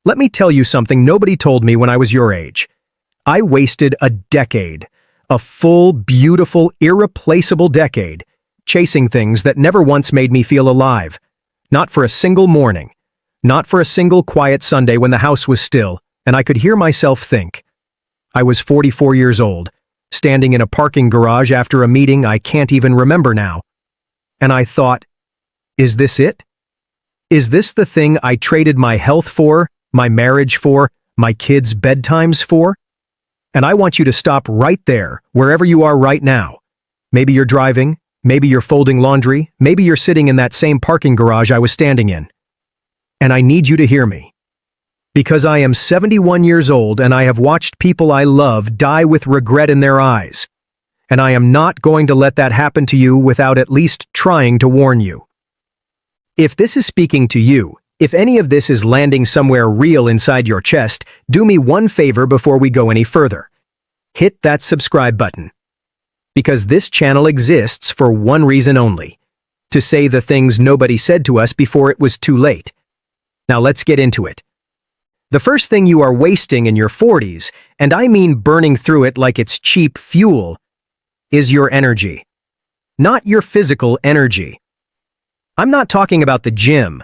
Let me tell you something nobody told me when I was your age. I wasted a decade, a full, beautiful, irreplaceable decade, chasing things that never once made me feel alive. Not for a single morning. Not for a single quiet Sunday when the house was still, and I could hear myself think. I was 44 years old, standing in a parking garage after a meeting I can't even remember now. And I thought, is this it? Is this the thing I traded my health for, my marriage for, my kids' bedtimes for? And I want you to stop right there, wherever you are right now. Maybe you're driving, maybe you're folding laundry, maybe you're sitting in that same parking garage I was standing in. And I need you to hear me. Because I am 71 years old and I have watched people I love die with regret in their eyes. And I am not going to let that happen to you without at least trying to warn you. If this is speaking to you, if any of this is landing somewhere real inside your chest, do me one favor before we go any further. Hit that subscribe button. Because this channel exists for one reason only: to say the things nobody said to us before it was too late. Now let's get into it. The first thing you are wasting in your 40s, and I mean burning through it like it's cheap fuel, is your energy. Not your physical energy. I'm not talking about the gym.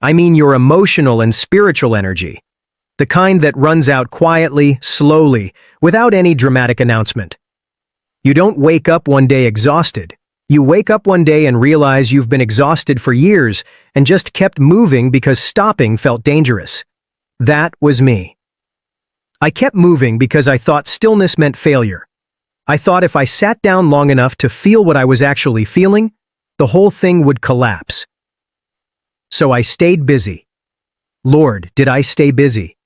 I mean your emotional and spiritual energy. The kind that runs out quietly, slowly, without any dramatic announcement. You don't wake up one day exhausted. You wake up one day and realize you've been exhausted for years and just kept moving because stopping felt dangerous. That was me. I kept moving because I thought stillness meant failure. I thought if I sat down long enough to feel what I was actually feeling, the whole thing would collapse. So I stayed busy. Lord, did I stay busy?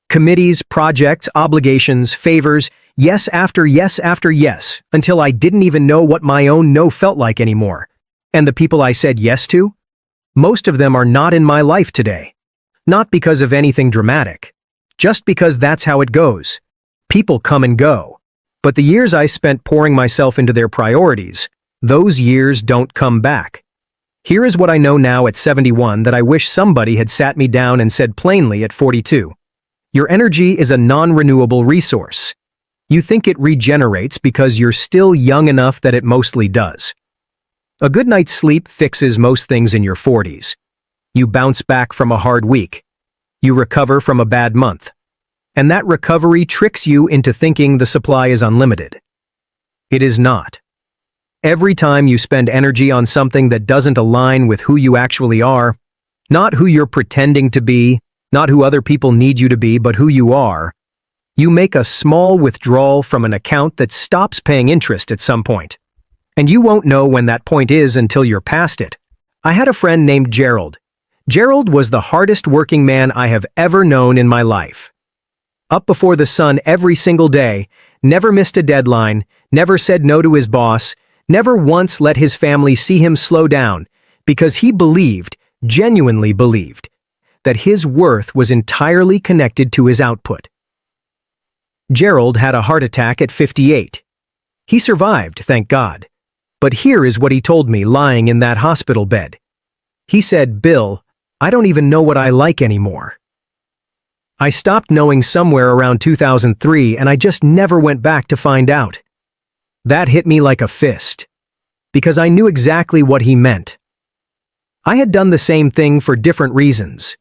Committees, projects, obligations, favors, yes after yes after yes, until I didn't even know what my own no felt like anymore. And the people I said yes to? Most of them are not in my life today. Not because of anything dramatic. Just because that's how it goes. People come and go. But the years I spent pouring myself into their priorities, those years don't come back. Here is what I know now at 71 that I wish somebody had sat me down and said plainly at 42. Your energy is a non-renewable resource. You think it regenerates because you're still young enough that it mostly does. A good night's sleep fixes most things in your 40s. You bounce back from a hard week. You recover from a bad month. And that recovery tricks you into thinking the supply is unlimited. It is not. Every time you spend energy on something that doesn't align with who you actually are, not who you're pretending to be, not who other people need you to be, but who you are, you make a small withdrawal from an account that stops paying interest at some point. And you won't know when that point is until you're past it. I had a friend named Gerald. Gerald was the hardest working man I have ever known in my life. Up before the sun every single day, never missed a deadline, never said no to his boss, never once let his family see him slow down, because he believed, genuinely believed, that his worth was entirely connected to his output. Gerald had a heart attack at 58. He survived, thank God. But here is what he told me lying in that hospital bed. He said, "Bill, I don't even know what I like anymore." I stopped knowing somewhere around 2003 and I just never went back to find out. That hit me like a fist. Because I knew exactly what he meant. I had done the same thing for different reasons.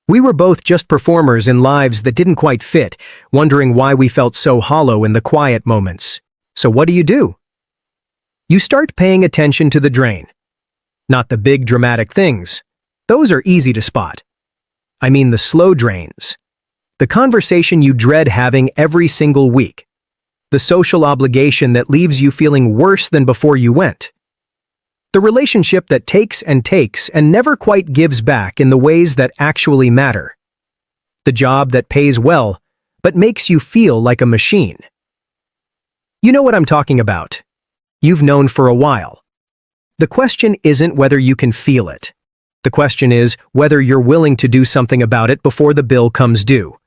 We were both just performers in lives that didn't quite fit, wondering why we felt so hollow in the quiet moments. So what do? You start paying attention to the drain. Not the big dramatic things. Those are easy to spot. I mean the slow drains. The conversation you dread having every single week. The social obligation that leaves you feeling worse than before you went. The relationship that takes and never quite gives back in the ways that actually matter. The job that pays well, but makes you feel like a machine. You know what I'm talking about. You've known for a while. The question isn't whether you can feel it. The question is whether you're willing to do something about it before the bill comes due.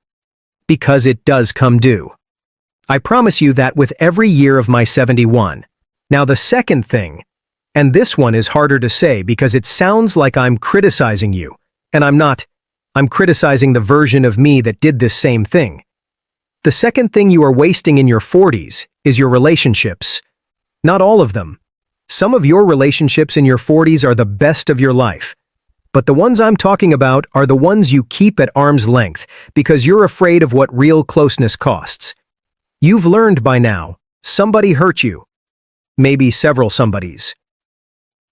Because it does come due. I promise you that with every year of my 71. Now the second thing, and this one is harder to say because it sounds like I'm criticizing you, and I'm not. I'm criticizing the version of me that did this same thing. The second thing you are wasting in your 40s is your relationships. Not all of them. Some of your relationships in your 40s are the best of your life. But the ones I'm talking about are the ones you keep at arm's length because you're afraid of what real closeness costs. You've learned by now, somebody hurt you. Maybe several somebodies.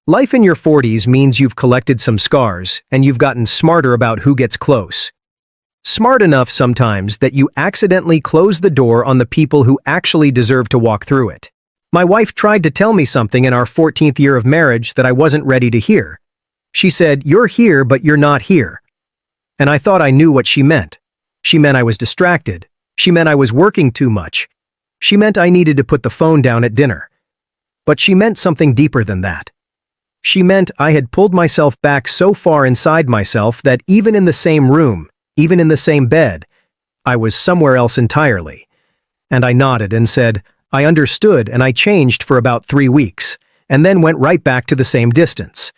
Life in your 40s means you've collected some scars and you've gotten smarter about who gets close. Smart enough sometimes that you accidentally close the door on the people who actually deserve to walk through it. My wife tried to tell me something in our 14th year of marriage that I wasn't ready to hear. She said, "You're here, but you're not here." And I thought I knew what she meant. She meant I was distracted. She meant I was working too much. She meant I needed to put the phone down at dinner. But she meant something deeper than that. She meant I had pulled myself back so far inside myself that even in the same room, even in the same bed, I was somewhere else entirely. And I nodded and said, I understood, and I changed for about 3 weeks, and then went right back to the same distance.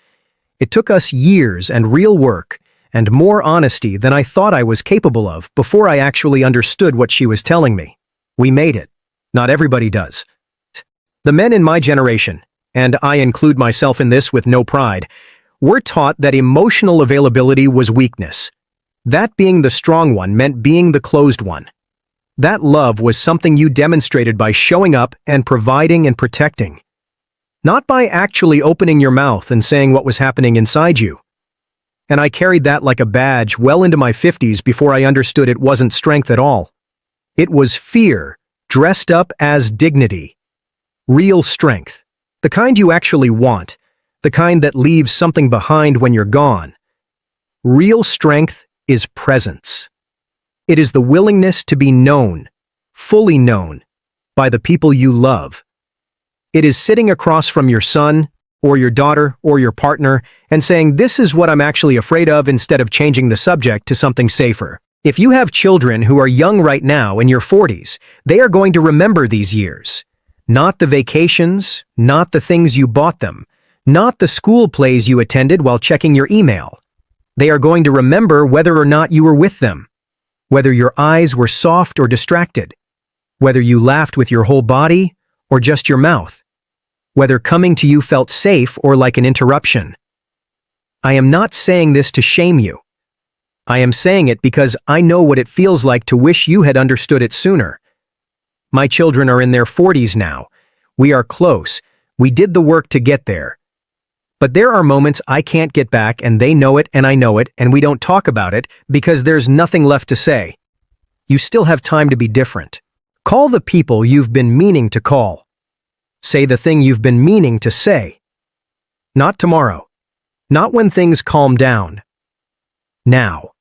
It took us years and real work, and more honesty than I thought I was capable of before I actually understood what she was telling me. We made it. Not everybody does. The men in my generation, and I include myself in this with no pride, were taught that emotional availability was weakness. That being the strong one meant being the closed one. That love was something you demonstrated by showing up and providing and protecting. Not by actually opening your mouth and saying what was happening inside you. And I carried that like a badge well into my 50s before I understood it wasn't strength at all. It was fear, dressed up as dignity. Real strength. The kind you actually want. The kind that leaves something behind when you're gone. Real strength is presence. It is the willingness to be known, fully known, by the people you love. It is sitting across from your son, or your daughter, or your partner, and saying, "This is what I'm actually afraid of," instead of changing the subject to something safer. If you have children who are young right now in your 40s, they are going to remember these years. Not the vacations, not the things you bought them, not the school plays you attended while checking your email. They are going to remember whether or not you were with them, whether your eyes were soft or distracted, whether you laughed with your whole body or just your mouth, whether coming to you felt safe or like an interruption. I am not saying this to shame you. I am saying it because I know what it feels like to wish you had understood it sooner. My children are in their 40s now. We are close. We did the work to get there. But there are moments I can't get back, and they know it and I know it, and we don't talk about it because there's nothing left to say. You still have time to be different. Call the people you've been meaning to call. Say the thing you've been meaning to say. Not tomorrow. Not when things calm down. Now.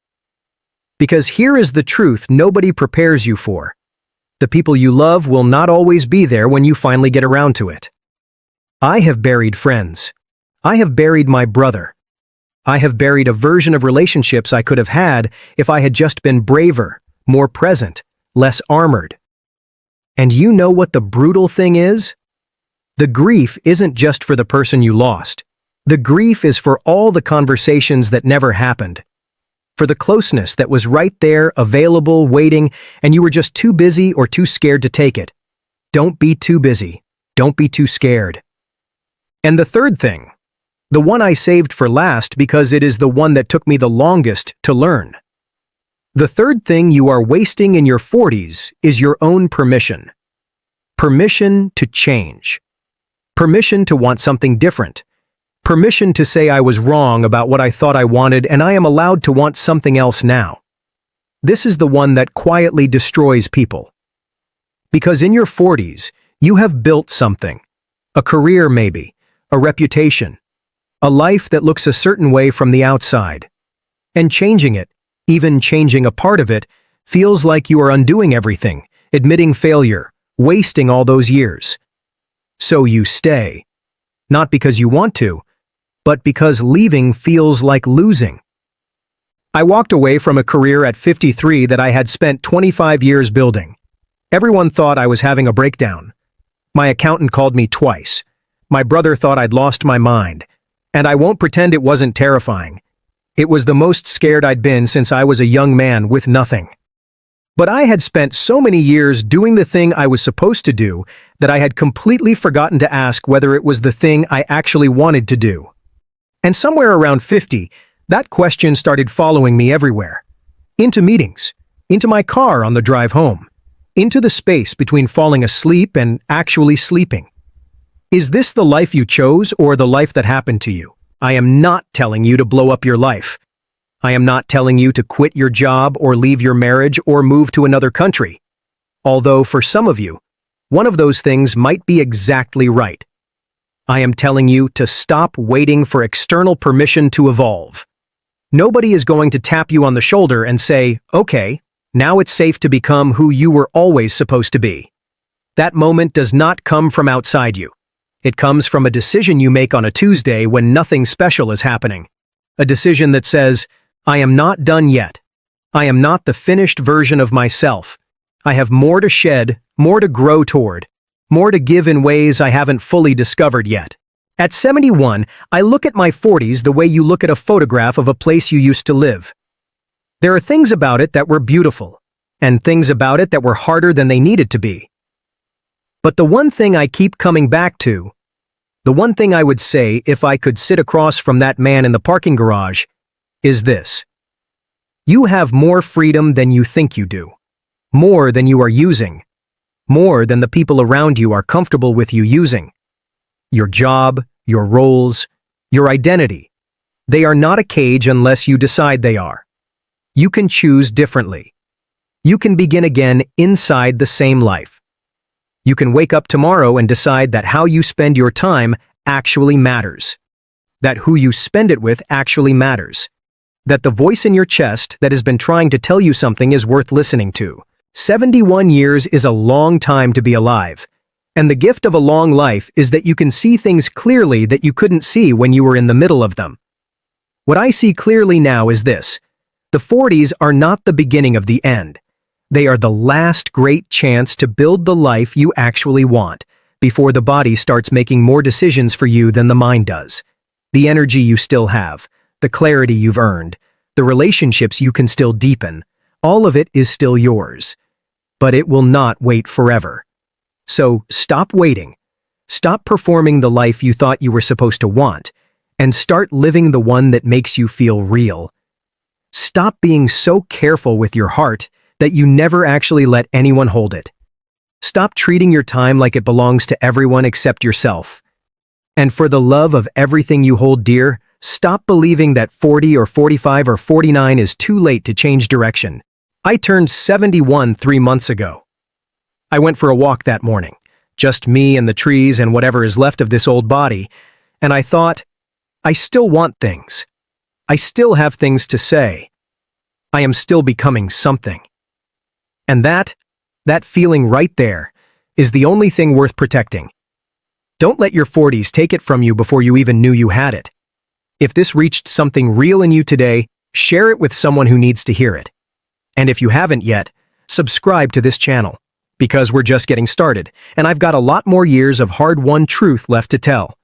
Because here is the truth nobody prepares you for. The people you love will not always be there when you finally get around to it. I have buried friends. I have buried my brother. I have buried a version of relationships I could have had if I had just been braver, more present, less armored. And you know what the brutal thing is? The grief isn't just for the person you lost. The grief is for all the conversations that never happened. For the closeness that was right there, available, waiting, and you were just too busy or too scared to take it. Don't be too busy. Don't be too scared. And the third thing, the one I saved for last because it is the one that took me the longest to learn. The third thing you are wasting in your 40s is your own permission. Permission to change. Permission to want something different. Permission to say I was wrong about what I thought I wanted and I am allowed to want something else now. This is the one that quietly destroys people. Because in your 40s, you have built something. A career maybe, a reputation, a life that looks a certain way from the outside. And changing it, even changing a part of it, feels like you are undoing everything, admitting failure, wasting all those years. So you stay. Not because you want to, but because leaving feels like losing. I walked away from a career at 53 that I had spent 25 years building. Everyone thought I was having a breakdown. My accountant called me twice. My brother thought I'd lost my mind. And I won't pretend it wasn't terrifying. It was the most scared I'd been since I was a young man with nothing. But I had spent so many years doing the thing I was supposed to do that I had completely forgotten to ask whether it was the thing I actually wanted to do. And somewhere around 50, that question started following me everywhere. Into meetings, into my car on the drive home, into the space between falling asleep and actually sleeping. Is this the life you chose or the life that happened to you? I am not telling you to blow up your life. I am not telling you to quit your job or leave your marriage or move to another country. Although for some of you, one of those things might be exactly right. I am telling you to stop waiting for external permission to evolve. Nobody is going to tap you on the shoulder and say, "Okay, now it's safe to become who you were always supposed to be." That moment does not come from outside you. It comes from a decision you make on a Tuesday when nothing special is happening. A decision that says, "I am not done yet. I am not the finished version of myself. I have more to shed, more to grow toward, more to give in ways I haven't fully discovered yet." At 71, I look at my 40s the way you look at a photograph of a place you used to live. There are things about it that were beautiful, and things about it that were harder than they needed to be. But the one thing I keep coming back to, the one thing I would say if I could sit across from that man in the parking garage, is this. You have more freedom than you think you do. More than you are using. More than the people around you are comfortable with you using. Your job, your roles, your identity. They are not a cage unless you decide they are. You can choose differently. You can begin again inside the same life. You can wake up tomorrow and decide that how you spend your time actually matters. That who you spend it with actually matters. That the voice in your chest that has been trying to tell you something is worth listening to. 71 years is a long time to be alive. And the gift of a long life is that you can see things clearly that you couldn't see when you were in the middle of them. What I see clearly now is this. The 40s are not the beginning of the end. They are the last great chance to build the life you actually want, before the body starts making more decisions for you than the mind does. The energy you still have, the clarity you've earned, the relationships you can still deepen, all of it is still yours. But it will not wait forever. So stop waiting. Stop performing the life you thought you were supposed to want, and start living the one that makes you feel real. Stop being so careful with your heart that you never actually let anyone hold it. Stop treating your time like it belongs to everyone except yourself. And for the love of everything you hold dear, stop believing that 40 or 45 or 49 is too late to change direction. I turned 71 3 months ago. I went for a walk that morning, just me and the trees and whatever is left of this old body, and I thought, I still want things. I still have things to say. I am still becoming something. And that feeling right there is the only thing worth protecting. Don't let your 40s take it from you before you even knew you had it. If this reached something real in you today, share it with someone who needs to hear it. And if you haven't yet, subscribe to this channel, because we're just getting started, and I've got a lot more years of hard-won truth left to tell.